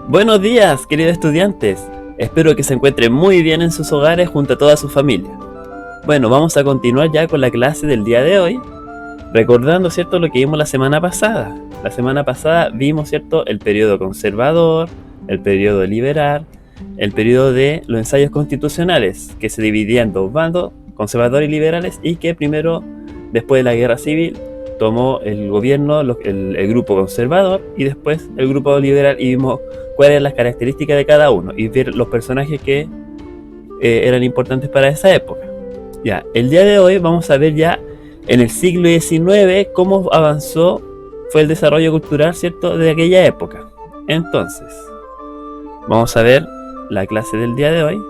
Buenos días, queridos estudiantes. Espero que se encuentren muy bien en sus hogares junto a toda su familia. Bueno, vamos a continuar ya con la clase del día de hoy, recordando, ¿cierto?, lo que vimos la semana pasada. La semana pasada vimos, ¿cierto?, el periodo conservador, el periodo liberal, el periodo de los ensayos constitucionales, que se dividía en dos bandos, conservadores y liberales, y que primero, después de la guerra civil, tomó el gobierno, el grupo conservador, y después el grupo liberal, y vimos cuáles eran las características de cada uno, y ver los personajes que eran importantes para esa época. Ya, el día de hoy vamos a ver ya en el siglo XIX cómo avanzó, fue el desarrollo cultural, ¿cierto?, de aquella época. Entonces, vamos a ver la clase del día de hoy,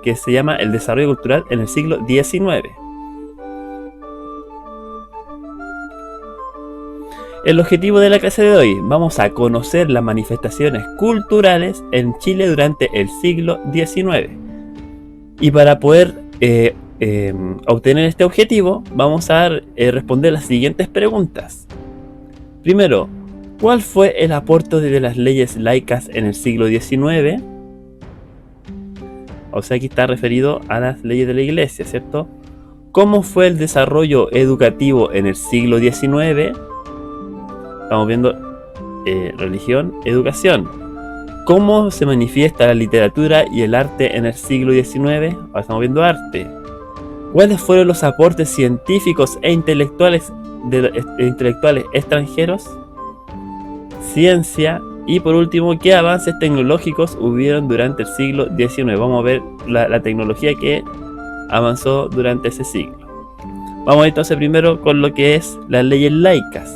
que se llama el desarrollo cultural en el siglo XIX. El objetivo de la clase de hoy, vamos a conocer las manifestaciones culturales en Chile durante el siglo XIX. Y para poder obtener este objetivo, vamos a responder las siguientes preguntas. Primero, ¿cuál fue el aporte de las leyes laicas en el siglo XIX? O sea, aquí está referido a las leyes de la Iglesia, ¿cierto? ¿Cómo fue el desarrollo educativo en el siglo XIX? Estamos viendo religión, educación. ¿Cómo se manifiesta la literatura y el arte en el siglo XIX? Ahora estamos viendo arte. ¿Cuáles fueron los aportes científicos e intelectuales extranjeros? Ciencia. Y por último, ¿qué avances tecnológicos hubieron durante el siglo XIX? Vamos a ver la tecnología que avanzó durante ese siglo. Vamos entonces primero con lo que es las leyes laicas.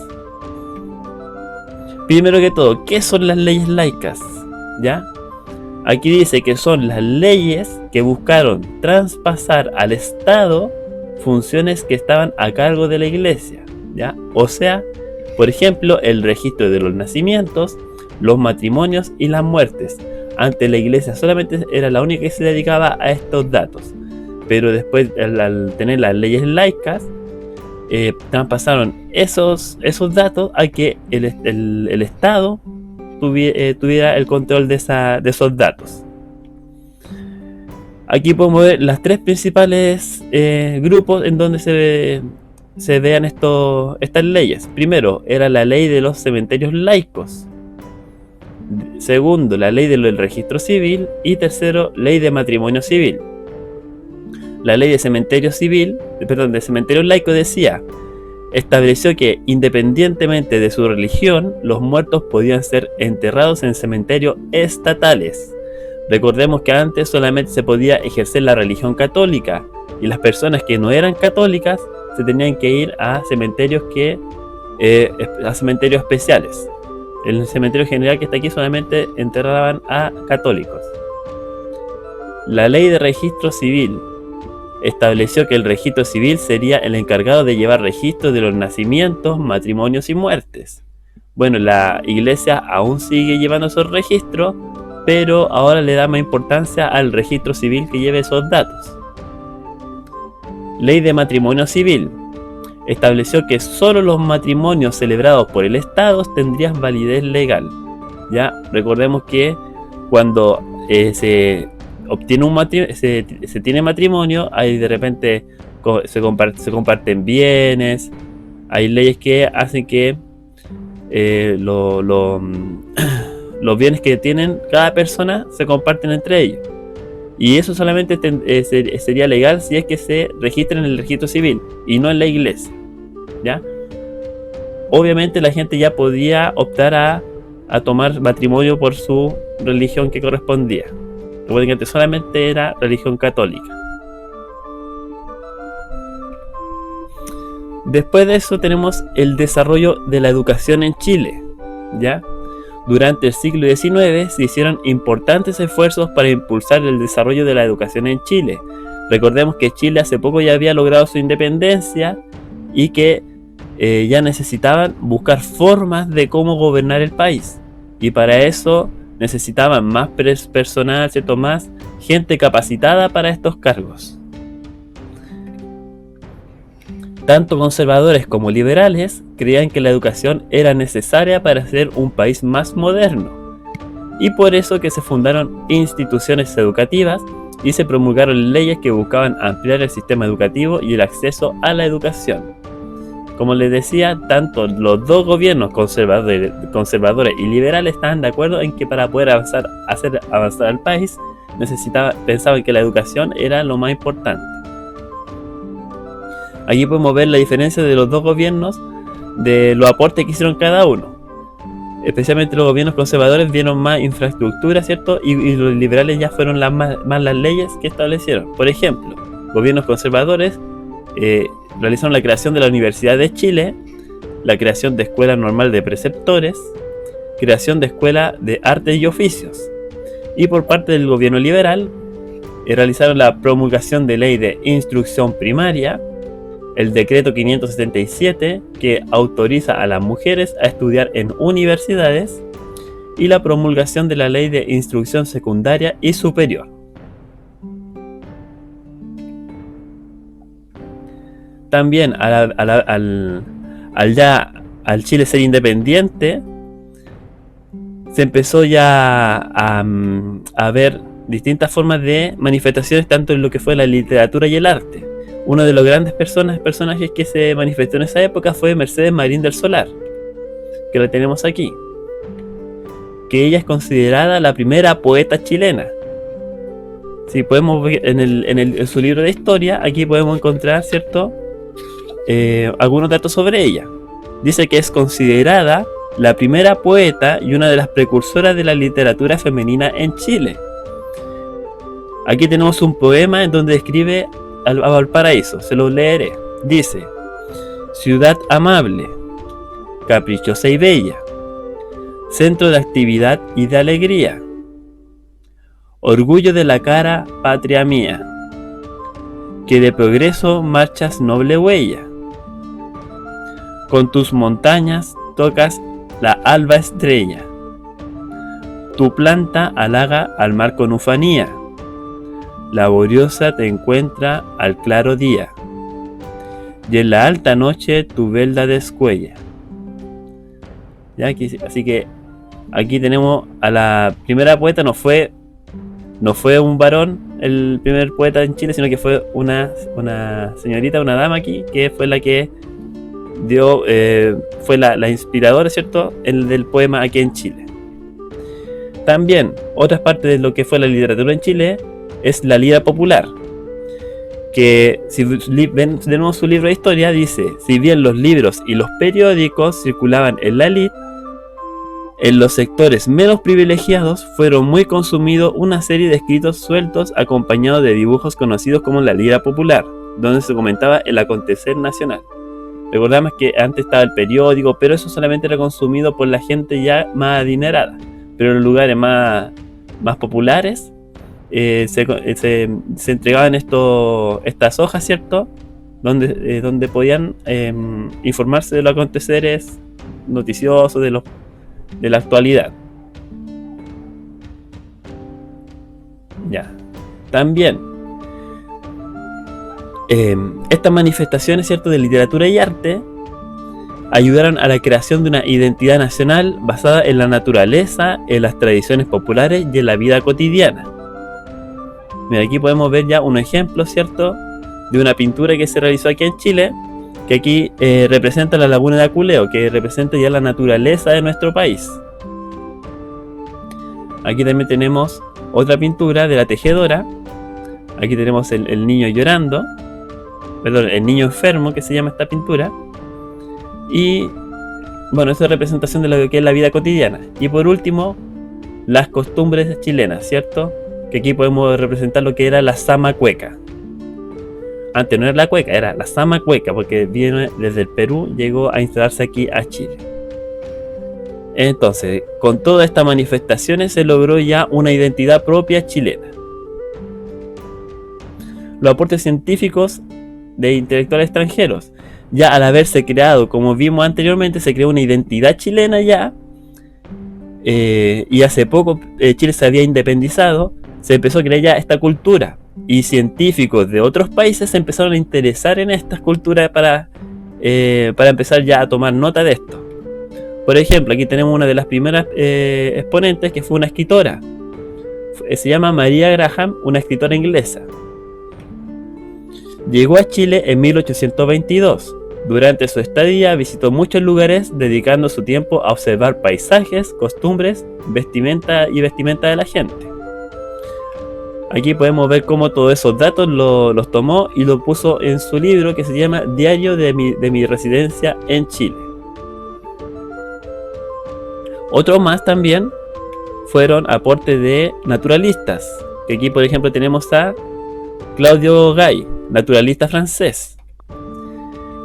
Primero que todo, ¿qué son las leyes laicas? ¿Ya? Aquí dice que son las leyes que buscaron traspasar al Estado funciones que estaban a cargo de la Iglesia, ¿ya? O sea, por ejemplo, el registro de los nacimientos, los matrimonios y las muertes. Antes la Iglesia solamente era la única que se dedicaba a estos datos, pero después, al tener las leyes laicas, traspasaron esos datos a que el Estado tuviera el control de esos datos. Aquí podemos ver las tres principales grupos en donde se vean estas leyes. Primero, era la ley de los cementerios laicos. Segundo, la ley del registro civil. Y tercero, ley de matrimonio civil. La ley de cementerios laicos decía, estableció que independientemente de su religión, los muertos podían ser enterrados en cementerios estatales. Recordemos que antes solamente se podía ejercer la religión católica y las personas que no eran católicas se tenían que ir a cementerios especiales. En el cementerio general que está aquí solamente enterraban a católicos. La ley de registro civil estableció que el registro civil sería el encargado de llevar registro de los nacimientos, matrimonios y muertes. Bueno, la Iglesia aún sigue llevando esos registros, pero ahora le da más importancia al registro civil que lleve esos datos. Ley de matrimonio civil estableció que solo los matrimonios celebrados por el Estado tendrían validez legal. Ya recordemos que cuando se tiene matrimonio, hay de repente se comparten bienes, hay leyes que hacen que los bienes que tienen cada persona se comparten entre ellos, y eso solamente sería legal si es que se registra en el registro civil y no en la Iglesia, ¿ya? Obviamente la gente ya podía optar a tomar matrimonio por su religión que correspondía. Recuerden que antes solamente era religión católica. Después de eso tenemos el desarrollo de la educación en Chile, ¿ya? Durante el siglo XIX se hicieron importantes esfuerzos para impulsar el desarrollo de la educación en Chile. Recordemos que Chile hace poco ya había logrado su independencia y que ya necesitaban buscar formas de cómo gobernar el país. Y para eso necesitaban más personal, ¿cierto? Más gente capacitada para estos cargos. Tanto conservadores como liberales creían que la educación era necesaria para ser un país más moderno. y por eso que se fundaron instituciones educativas y se promulgaron leyes que buscaban ampliar el sistema educativo y el acceso a la educación. Como les decía, tanto los dos gobiernos conservadores y liberales estaban de acuerdo en que para poder hacer avanzar al país pensaban que la educación era lo más importante. Aquí podemos ver la diferencia de los dos gobiernos, de los aportes que hicieron cada uno. Especialmente los gobiernos conservadores vieron más infraestructura, ¿cierto? Y los liberales ya fueron más las leyes que establecieron. Por ejemplo, gobiernos conservadores realizaron la creación de la Universidad de Chile, la creación de Escuela Normal de Preceptores, creación de Escuela de Artes y Oficios. Y por parte del gobierno liberal, realizaron la promulgación de ley de instrucción primaria, el decreto 577 que autoriza a las mujeres a estudiar en universidades y la promulgación de la ley de instrucción secundaria y superior. También al Chile ser independiente, se empezó ya a ver distintas formas de manifestaciones tanto en lo que fue la literatura y el arte. Uno de los grandes personajes que se manifestó en esa época fue Mercedes Marín del Solar, que la tenemos aquí, que ella es considerada la primera poeta chilena. Si podemos ver en su libro de historia, aquí podemos encontrar, ¿cierto?, algunos datos sobre ella. Dice que es considerada la primera poeta y una de las precursoras de la literatura femenina en Chile. Aquí tenemos un poema en donde describe a Valparaíso, se lo leeré. Dice: ciudad amable, caprichosa y bella, centro de actividad y de alegría, orgullo de la cara patria mía, que de progreso marchas noble huella, con tus montañas tocas la alba estrella, tu planta halaga al mar con ufanía, laboriosa te encuentra al claro día, y en la alta noche tu velda descuella. ¿Ya? Así que aquí tenemos a la primera poeta. No fue un varón el primer poeta en Chile, sino que fue una señorita, una dama aquí, que fue la que dio, fue la inspiradora, ¿cierto?, del poema aquí en Chile. También, otras partes de lo que fue la literatura en Chile es la lira popular, que si ven de nuevo su libro de historia, dice: si bien los libros y los periódicos circulaban en la elite, en los sectores menos privilegiados fueron muy consumidos una serie de escritos sueltos acompañados de dibujos conocidos como la lira popular, donde se comentaba el acontecer nacional. Recordamos que antes estaba el periódico, pero eso solamente era consumido por la gente ya más adinerada. Pero en los lugares más populares se entregaban estas hojas, ¿cierto?, donde podían informarse de los aconteceres noticiosos de la actualidad. Ya. También estas manifestaciones, ¿cierto?, de literatura y arte ayudaron a la creación de una identidad nacional basada en la naturaleza, en las tradiciones populares y en la vida cotidiana. Mira, aquí podemos ver ya un ejemplo, ¿cierto?, de una pintura que se realizó aquí en Chile, que aquí representa la laguna de Aculeo, que representa ya la naturaleza de nuestro país. Aquí también tenemos otra pintura de la tejedora. Aquí tenemos el niño llorando, perdón, el niño enfermo, que se llama esta pintura. Y bueno, esa es representación de lo que es la vida cotidiana. Y por último, las costumbres chilenas, ¿cierto?, que aquí podemos representar lo que era la sama cueca. Antes no era la cueca, era la sama cueca, porque viene desde el Perú, llegó a instalarse aquí a Chile. Entonces, con todas estas manifestaciones se logró ya una identidad propia chilena. Los aportes científicos de intelectuales extranjeros, ya al haberse creado, como vimos anteriormente, se creó una identidad chilena ya, y hace poco Chile se había independizado, se empezó a crear ya esta cultura, y científicos de otros países se empezaron a interesar en estas culturas para empezar ya a tomar nota de esto. Por ejemplo, aquí tenemos una de las primeras exponentes que fue una escritora. Se llama María Graham, una escritora inglesa. Llegó a Chile en 1822. Durante su estadía visitó muchos lugares, dedicando su tiempo a observar paisajes, costumbres, vestimenta de la gente. Aquí podemos ver cómo todos esos datos los tomó y lo puso en su libro que se llama Diario de mi residencia en Chile. Otro más también fueron aportes de naturalistas. Que aquí, por ejemplo, tenemos a Claudio Gay, naturalista francés,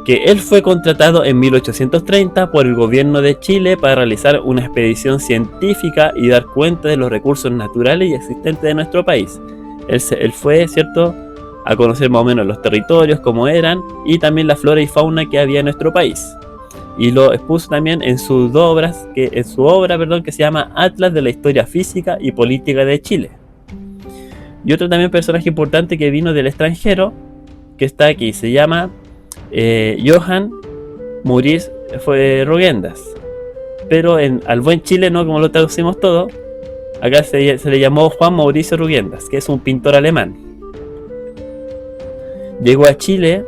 que él fue contratado en 1830 por el gobierno de Chile para realizar una expedición científica y dar cuenta de los recursos naturales y existentes de nuestro país. Él fue, ¿cierto?, a conocer más o menos los territorios, cómo eran, y también la flora y fauna que había en nuestro país. Y lo expuso también en su obra, que se llama Atlas de la Historia Física y Política de Chile. Y otro también personaje importante que vino del extranjero, que está aquí, se llama Johann Maurice Rugendas. Pero al buen chileno, como lo traducimos todo, acá se le llamó Juan Mauricio Rugendas, que es un pintor alemán. Llegó a Chile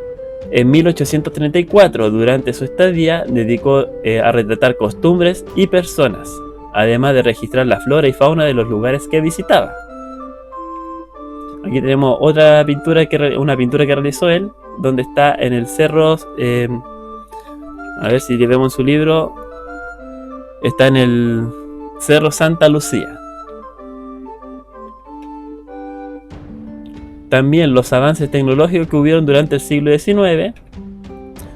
en 1834. Durante su estadía dedicó a retratar costumbres y personas, además de registrar la flora y fauna de los lugares que visitaba. Aquí tenemos otra pintura una pintura que realizó él, donde está en el cerro, a ver si vemos en su libro, está en el Cerro Santa Lucía. También los avances tecnológicos que hubieron durante el siglo XIX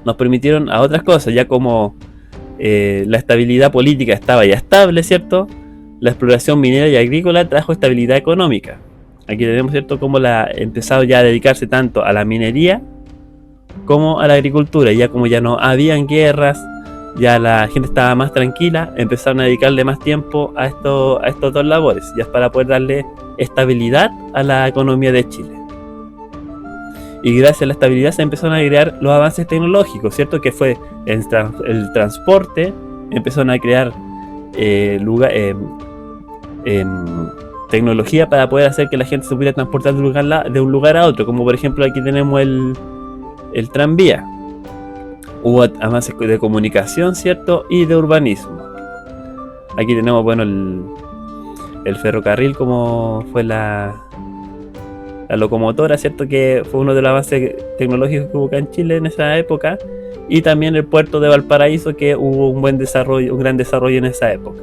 nos permitieron a otras cosas, ya como la estabilidad política estaba ya estable, ¿cierto? La exploración minera y agrícola trajo estabilidad económica. Aquí tenemos, ¿cierto?, cómo empezado ya a dedicarse tanto a la minería como a la agricultura. Ya como ya no habían guerras, ya la gente estaba más tranquila, empezaron a dedicarle más tiempo a estos dos labores, ya para poder darle estabilidad a la economía de Chile. Y gracias a la estabilidad se empezaron a crear los avances tecnológicos, ¿cierto? Que fue el transporte, empezaron a crear tecnología para poder hacer que la gente se pudiera transportar de un lugar a otro, como por ejemplo aquí tenemos el tranvía. Hubo avances de comunicación, ¿cierto? Y de urbanismo. Aquí tenemos, bueno, el ferrocarril, como fue la locomotora, ¿cierto?, que fue uno de los avances tecnológicos que hubo acá en Chile en esa época, y también el puerto de Valparaíso, que hubo un gran desarrollo en esa época.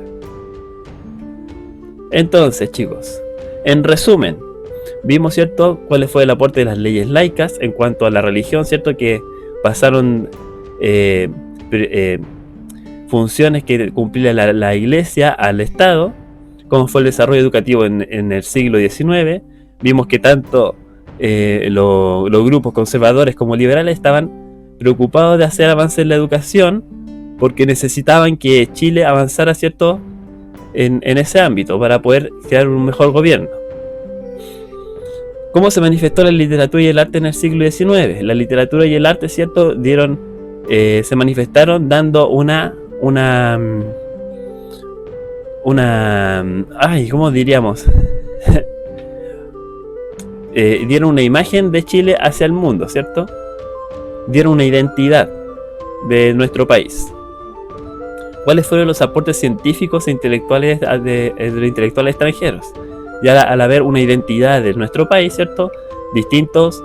Entonces, chicos, en resumen, vimos, ¿cierto?, cuál fue el aporte de las leyes laicas en cuanto a la religión, ¿cierto?, que pasaron funciones que cumplía la iglesia al Estado, cómo fue el desarrollo educativo en el siglo XIX. Vimos que tanto los grupos conservadores como liberales estaban preocupados de hacer avances en la educación, porque necesitaban que Chile avanzara, ¿cierto?, en ese ámbito para poder crear un mejor gobierno. ¿Cómo se manifestó la literatura y el arte en el siglo XIX? La literatura y el arte, ¿cierto?, se manifestaron dando ¿cómo diríamos? Dieron una imagen de Chile hacia el mundo, ¿cierto? Dieron una identidad de nuestro país. ¿Cuáles fueron los aportes científicos e intelectuales de los intelectuales extranjeros? Ya al haber una identidad de nuestro país, ¿cierto?, distintos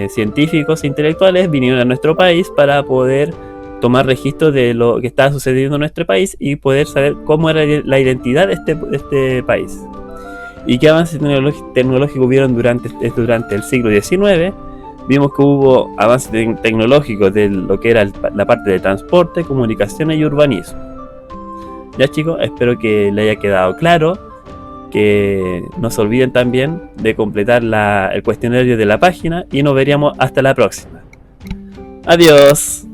científicos e intelectuales vinieron a nuestro país para poder tomar registro de lo que estaba sucediendo en nuestro país y poder saber cómo era la identidad de este país. ¿Y qué avances tecnológicos hubieron durante el siglo XIX? Vimos que hubo avances tecnológicos de lo que era la parte de transporte, comunicaciones y urbanismo. Ya, chicos, espero que les haya quedado claro. Que no se olviden también de completar el cuestionario de la página y nos veríamos hasta la próxima. Adiós.